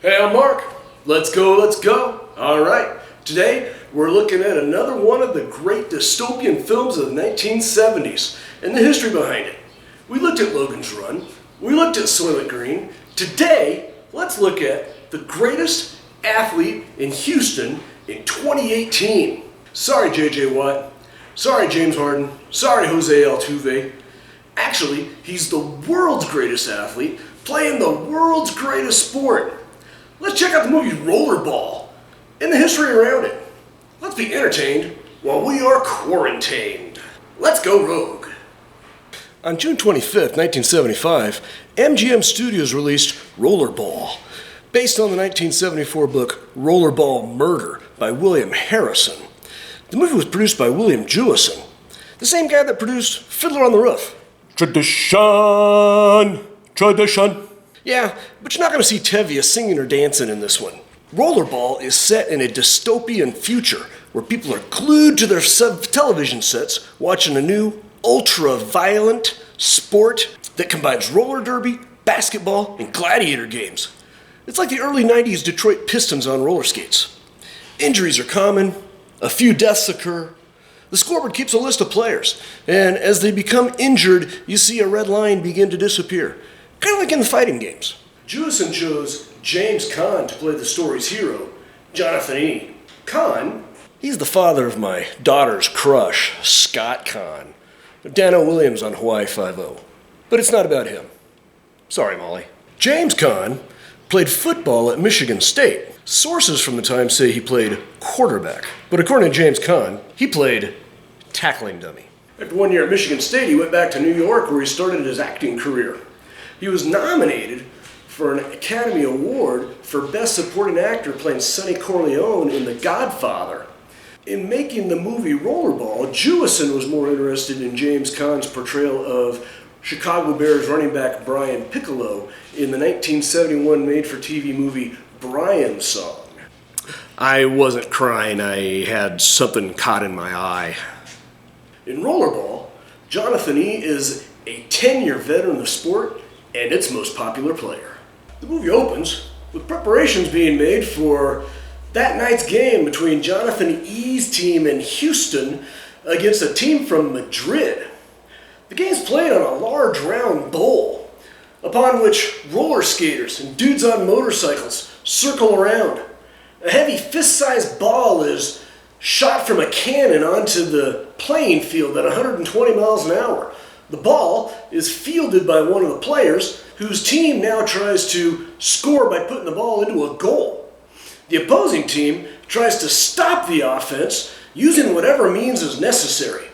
Hey, I'm Mark. Let's go, let's go. All right, today we're looking at another one of the great dystopian films of the 1970s and the history behind it. We looked at Logan's Run. We looked at Soylent Green. Today, let's look at the greatest athlete in Houston in 2018. Sorry, J.J. Watt. Sorry, James Harden. Sorry, Jose Altuve. Actually, he's the world's greatest athlete playing the world's greatest sport. Let's check out the movie Rollerball and the history around it. Let's be entertained while we are quarantained. Let's go rogue. On June 25th, 1975, MGM Studios released Rollerball, based on the 1974 book Rollerball Murder by William Harrison. The movie was produced by William Jewison, the same guy that produced Fiddler on the Roof. Tradition. Yeah, but you're not going to see Tevye singing or dancing in this one. Rollerball is set in a dystopian future where people are glued to their television sets watching a new, ultra-violent sport that combines roller derby, basketball, and gladiator games. It's like the early 90s Detroit Pistons on roller skates. Injuries are common, a few deaths occur. The scoreboard keeps a list of players, and as they become injured, you see a red line begin to disappear. Kind of like in the fighting games. Jewison chose James Caan to play the story's hero, Jonathan E. Caan, he's the father of my daughter's crush, Scott Caan, Dano Williams on Hawaii Five-0. But it's not about him. Sorry, Molly. James Caan played football at Michigan State. Sources from the time say he played quarterback, but according to James Caan, he played tackling dummy. After 1 year at Michigan State, he went back to New York where he started his acting career. He was nominated for an Academy Award for Best Supporting Actor playing Sonny Corleone in The Godfather. In making the movie Rollerball, Jewison was more interested in James Caan's portrayal of Chicago Bears running back Brian Piccolo in the 1971 made-for-TV movie Brian's Song. I wasn't crying, I had something caught in my eye. In Rollerball, Jonathan E. is a 10-year veteran of the sport and its most popular player. The movie opens with preparations being made for that night's game between Jonathan E.'s team in Houston against a team from Madrid. The game's played on a large round bowl, upon which roller skaters and dudes on motorcycles circle around. A heavy fist-sized ball is shot from a cannon onto the playing field at 120 miles an hour. The ball is fielded by one of the players, whose team now tries to score by putting the ball into a goal. The opposing team tries to stop the offense using whatever means is necessary.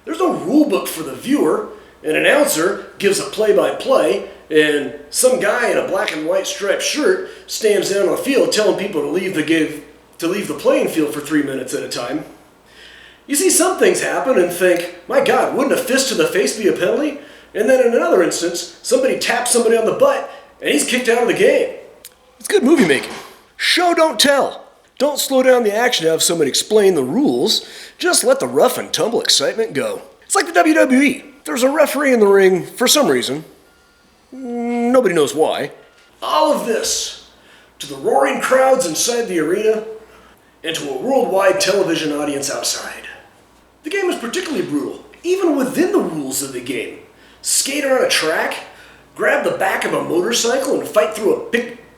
There's no rule book for the viewer. An announcer gives a play-by-play, and some guy in a black and white striped shirt stands down on the field telling people to leave the playing field for 3 minutes at a time. You see some things happen and think, my God, wouldn't a fist to the face be a penalty? And then in another instance, somebody taps somebody on the butt and he's kicked out of the game. It's good movie making. Show, don't tell. Don't slow down the action to have somebody explain the rules. Just let the rough and tumble excitement go. It's like the WWE. There's a referee in the ring for some reason. Nobody knows why. All of this to the roaring crowds inside the arena and to a worldwide television audience outside. The game is particularly brutal, even within the rules of the game. Skate on a track, grab the back of a motorcycle and fight through a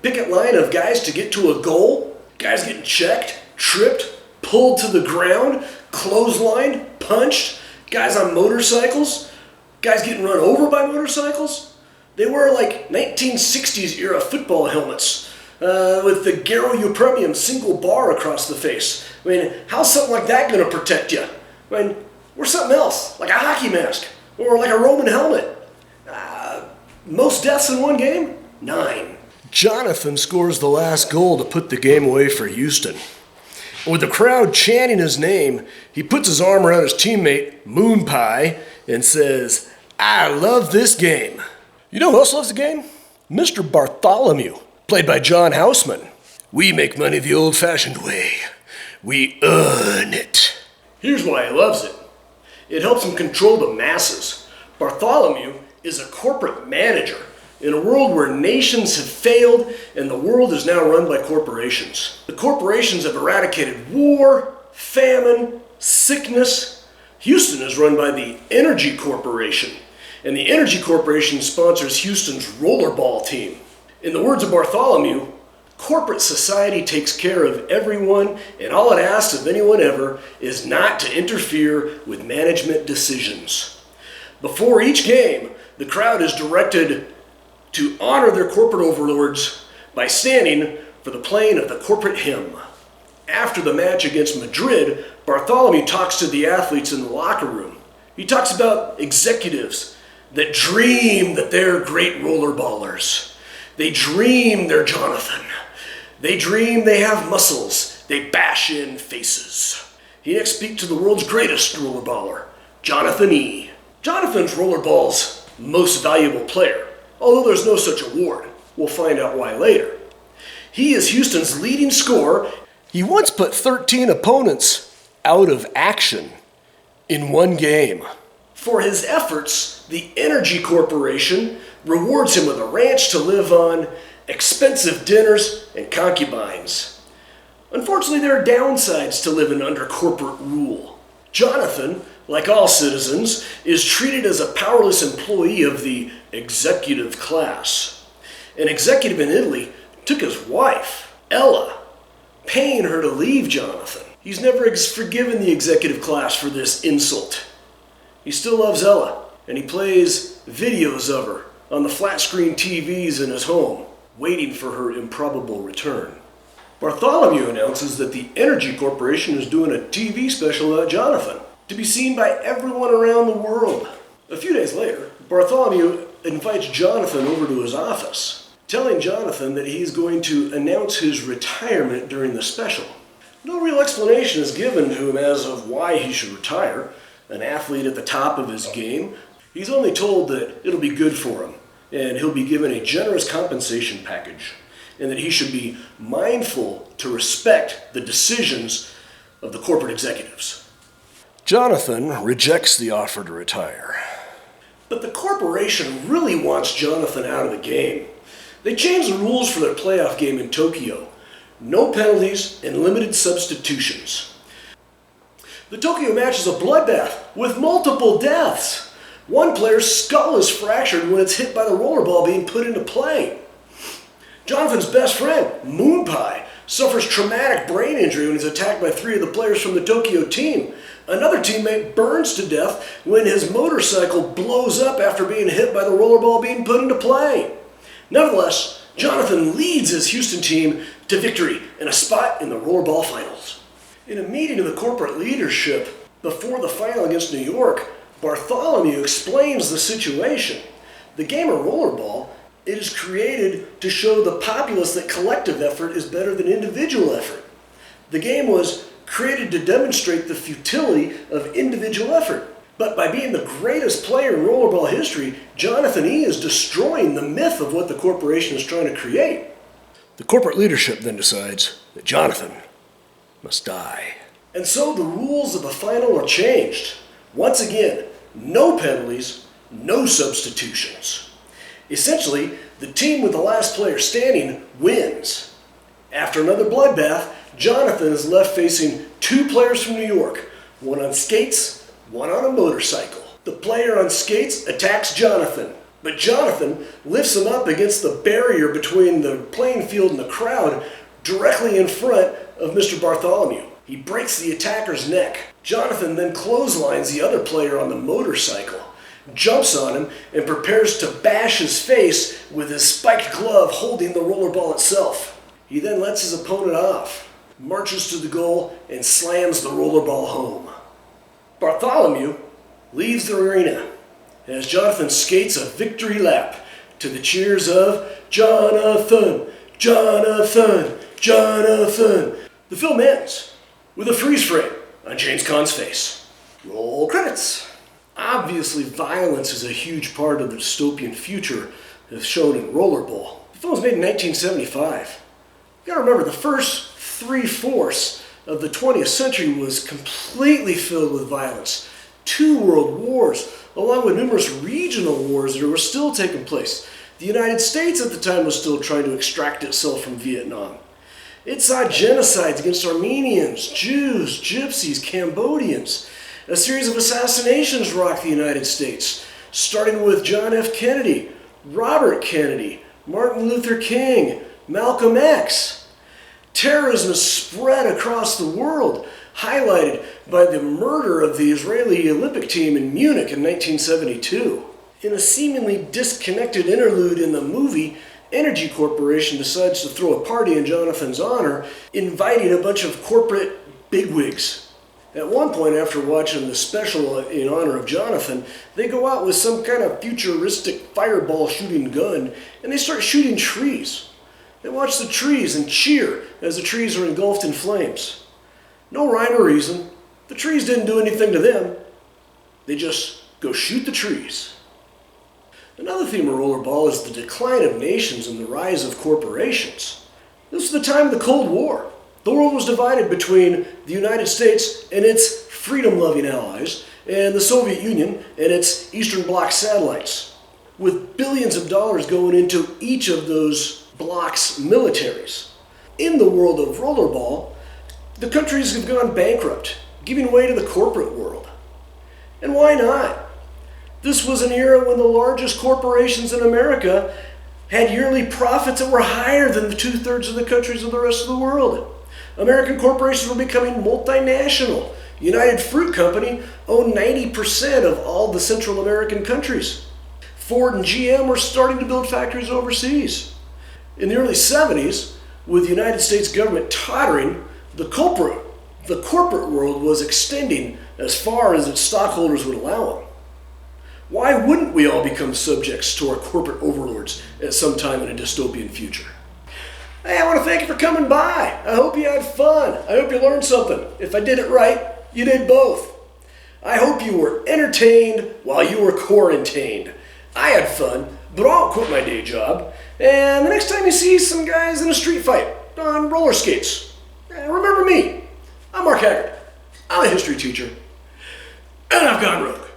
picket line of guys to get to a goal. Guys getting checked, tripped, pulled to the ground, clotheslined, punched. Guys on motorcycles, guys getting run over by motorcycles. They wear like 1960s era football helmets with the Garo Upremium single bar across the face. I mean, how's something like that going to protect you? I mean, wear something else, like a hockey mask or like a Roman helmet. Most deaths in one game? 9. Jonathan scores the last goal to put the game away for Houston. With the crowd chanting his name, he puts his arm around his teammate, Moon Pie, and says, I love this game. You know who else loves the game? Mr. Bartholomew, played by John Houseman. We make money the old-fashioned way. We earn it. Here's why he loves it. It helps him control the masses. Bartholomew is a corporate manager in a world where nations have failed and the world is now run by corporations. The corporations have eradicated war, famine, sickness. Houston is run by the Energy Corporation, and the Energy Corporation sponsors Houston's Rollerball team. In the words of Bartholomew, corporate society takes care of everyone, and all it asks of anyone ever is not to interfere with management decisions. Before each game, the crowd is directed to honor their corporate overlords by standing for the playing of the corporate hymn. After the match against Madrid, Bartholomew talks to the athletes in the locker room. He talks about executives that dream that they're great rollerballers. They dream they're Jonathan. They dream they have muscles. They bash in faces. He next speaks to the world's greatest rollerballer, Jonathan E. Jonathan's rollerball's most valuable player, although there's no such award. We'll find out why later. He is Houston's leading scorer. He once put 13 opponents out of action in one game. For his efforts, the Energy Corporation rewards him with a ranch to live on, expensive dinners, and concubines. Unfortunately, there are downsides to living under corporate rule. Jonathan, like all citizens, is treated as a powerless employee of the executive class. An executive in Italy took his wife, Ella, paying her to leave Jonathan. He's never forgiven the executive class for this insult. He still loves Ella, and he plays videos of her on the flat screen TVs in his home, waiting for her improbable return. Bartholomew announces that the Energy Corporation is doing a TV special about Jonathan, to be seen by everyone around the world. A few days later, Bartholomew invites Jonathan over to his office, telling Jonathan that he's going to announce his retirement during the special. No real explanation is given to him as of why he should retire. An athlete at the top of his game, he's only told that it'll be good for him, and he'll be given a generous compensation package, and that he should be mindful to respect the decisions of the corporate executives. Jonathan rejects the offer to retire. But the corporation really wants Jonathan out of the game. They changed the rules for their playoff game in Tokyo. No penalties and limited substitutions. The Tokyo match is a bloodbath with multiple deaths. One player's skull is fractured when it's hit by the rollerball being put into play. Jonathan's best friend, Moon Pie, suffers traumatic brain injury when he's attacked by 3 of the players from the Tokyo team. Another teammate burns to death when his motorcycle blows up after being hit by the rollerball being put into play. Nevertheless, Jonathan leads his Houston team to victory and a spot in the Rollerball finals. In a meeting of the corporate leadership before the final against New York, Bartholomew explains the situation. The game of Rollerball, it is created to show the populace that collective effort is better than individual effort. The game was created to demonstrate the futility of individual effort. But by being the greatest player in rollerball history, Jonathan E. is destroying the myth of what the corporation is trying to create. The corporate leadership then decides that Jonathan must die. And so the rules of the final are changed. Once again, no penalties, no substitutions. Essentially, the team with the last player standing wins. After another bloodbath, Jonathan is left facing 2 players from New York, one on skates, one on a motorcycle. The player on skates attacks Jonathan, but Jonathan lifts him up against the barrier between the playing field and the crowd directly in front of Mr. Bartholomew. He breaks the attacker's neck. Jonathan then clotheslines the other player on the motorcycle, jumps on him, and prepares to bash his face with his spiked glove holding the rollerball itself. He then lets his opponent off, marches to the goal, and slams the rollerball home. Bartholomew leaves the arena as Jonathan skates a victory lap to the cheers of Jonathan, Jonathan, Jonathan. The film ends with a freeze frame on James Caan's face. Roll credits. Obviously, violence is a huge part of the dystopian future as shown in Rollerball. The film was made in 1975. You gotta remember, the first 3/4 of the 20th century was completely filled with violence. 2 world wars, along with numerous regional wars that were still taking place. The United States at the time was still trying to extract itself from Vietnam. It saw genocides against Armenians, Jews, Gypsies, Cambodians. A series of assassinations rocked the United States, starting with John F. Kennedy, Robert Kennedy, Martin Luther King, Malcolm X. Terrorism spread across the world, highlighted by the murder of the Israeli Olympic team in Munich in 1972. In a seemingly disconnected interlude in the movie, Energy Corporation decides to throw a party in Jonathan's honor, inviting a bunch of corporate bigwigs. At one point, after watching the special in honor of Jonathan, they go out with some kind of futuristic fireball shooting gun, and they start shooting trees. They watch the trees and cheer as the trees are engulfed in flames. No rhyme or reason. The trees didn't do anything to them. They just go shoot the trees. Another theme of Rollerball is the decline of nations and the rise of corporations. This was the time of the Cold War. The world was divided between the United States and its freedom-loving allies, and the Soviet Union and its Eastern Bloc satellites, with billions of dollars going into each of those blocs' militaries. In the world of Rollerball, the countries have gone bankrupt, giving way to the corporate world. And why not? This was an era when the largest corporations in America had yearly profits that were higher than the 2/3 of the countries of the rest of the world. American corporations were becoming multinational. United Fruit Company owned 90% of all the Central American countries. Ford and GM were starting to build factories overseas. In the early 70s, with the United States government tottering, the corporate world was extending as far as its stockholders would allow them. Why wouldn't we all become subjects to our corporate overlords at some time in a dystopian future? Hey, I want to thank you for coming by. I hope you had fun. I hope you learned something. If I did it right, you did both. I hope you were entertained while you were quarantained. I had fun, but I won't quit my day job. And the next time you see some guys in a street fight on roller skates, remember me. I'm Mark Haggard. I'm a history teacher, and I've gone rogue.